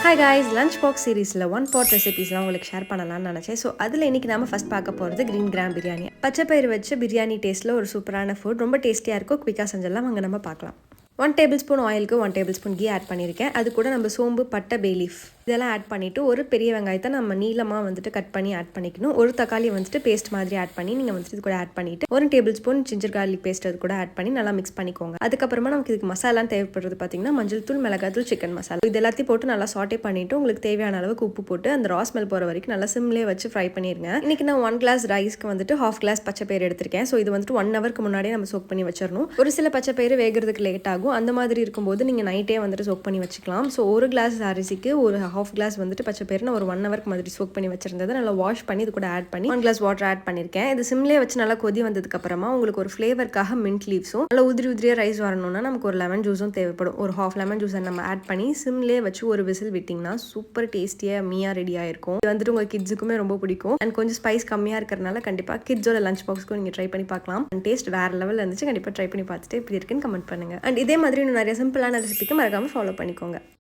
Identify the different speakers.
Speaker 1: Hi guys, lunch box சீரீஸில் one pot ரெசிபீஸ்லாம் உங்களுக்கு share பண்ணலாம்னு நினச்சேன். ஸோ அதில் இன்றைக்கி நம்ம ஃபஸ்ட் பார்க்க போகிறது க்ரீன் கிராம் பிரியாணி. பச்சைப்பயிறு வச்சு பிரியாணி டேஸ்ட்டில் ஒரு சூப்பரான ஃபுட், ரொம்ப டேஸ்டியாக இருக்கும். குவிக்காக செஞ்செல்லாம் அங்கே நம்ம பார்க்கலாம். 1 டேபிள் ஸ்பூன் ஆயிலுக்கு 1 டேபிள் ஸ்பூன் கீ ஆட் பண்ணியிருக்கேன். அது கூட நம்ம சோம்பு, பட்டை, பே லீஃப் இதெல்லாம் ஆட் பண்ணிவிட்டு ஒரு பெரிய வெங்காயத்தை நம்ம நீளமாக வந்துட்டு கட் பண்ணி ஆட் பண்ணிக்கணும். ஒரு தக்காளி வந்துட்டு பேஸ்ட் மாதிரி ஆட் பண்ணி நீங்கள் வந்துட்டு இது கூட ஆட் பண்ணிவிட்டு 1 table spoon ginger garlic paste அது கூட ஆட் பண்ணி நல்லா மிக்ஸ் பண்ணிக்கோங்க. அதுக்கப்புறமா நமக்கு இதுக்கு மசாலான்னு தேவைப்படுறது பார்த்தீங்கன்னா மஞ்சள் தூள், மிளகாத்தூள், சிக்கன் மசாலா இது எல்லாத்தையும் போட்டு நல்லா சாட்டே பண்ணிவிட்டு உங்களுக்கு தேவையான அளவுக்கு உப்பு போட்டு அந்த ரா ஸ்மெல் போகிற வரைக்கும் நல்லா சிம்லேயே வச்சு ஃப்ரை பண்ணிடுங்க. இன்றைக்கி நான் 1 கிளாஸ் ரைஸ்க்கு வந்துட்டு 1/2 கிளாஸ் பச்சைப்பயிறு எடுத்திருக்கேன். ஸோ இது வந்துட்டு 1 ஹவருக்கு முன்னாடியே நம்ம சோக் பண்ணி வச்சிடணும். ஒரு சில பச்சைப்பயிறு வேகிறதுக்கு லேட் ஆகும். அந்த மாதிரி இருக்கும்போது நீங்கள் நைட்டே வந்துட்டு சோக் பண்ணி வச்சுக்கலாம். ஸோ ஒரு கிளாஸ் அரிசிக்கு ஒரு 1/2 கிளாஸ் வந்துட்டு பச்சைப்பயிறு நான் ஒரு 1 ஹவருக்கு மாதிரி சோக் பண்ணி வச்சிருந்தது நல்லா வாஷ் பண்ணி இது கூட ஆட் பண்ணி 1 கிளாஸ் வாட்டர் ஆட் பண்ணியிருக்கேன். இது சிம்லேயே வச்சு நல்லா கொதி வந்ததுக்கு அப்புறமா உங்களுக்கு ஒரு ஃப்ளேவருக்காக மின்ட் லீவ்ஸும் நல்லா உதிரியாக ரைஸ் வரணும்னா நமக்கு ஒரு லெமன் ஜூஸும் தேவைப்படும். ஒரு 1/2 லெமன் ஜூஸை நம்ம ஆட் பண்ணி சிம்லேயே வச்சு ஒரு விசில் விட்டிங்கன்னா சூப்பர் டேஸ்டியாக மீயா ரெடி ஆயிருக்கும். இது வந்துட்டு உங்கள் கிட்ஸுக்குமே ரொம்ப பிடிக்கும். அண்ட் கொஞ்சம் ஸ்பைஸ் கம்மியாக இருக்கிறனால கண்டிப்பாக கிட்ஸோட லஞ்ச் பாக்ஸ்க்கும் நீங்கள் ட்ரை பண்ணி பார்க்கலாம். அண்ட் டேஸ்ட் வேறு லெவலில் இருந்துச்சு. கண்டிப்பாக ட்ரை பண்ணி பார்த்துட்டு எப்படி இருக்குன்னு கமெண்ட் பண்ணுங்கள். அண்ட் இதே மாதிரி இன்னும் நிறைய சிம்பிளான ரெசிபிக்கு மறக்காமல் ஃபாலோ பண்ணிக்கோங்க.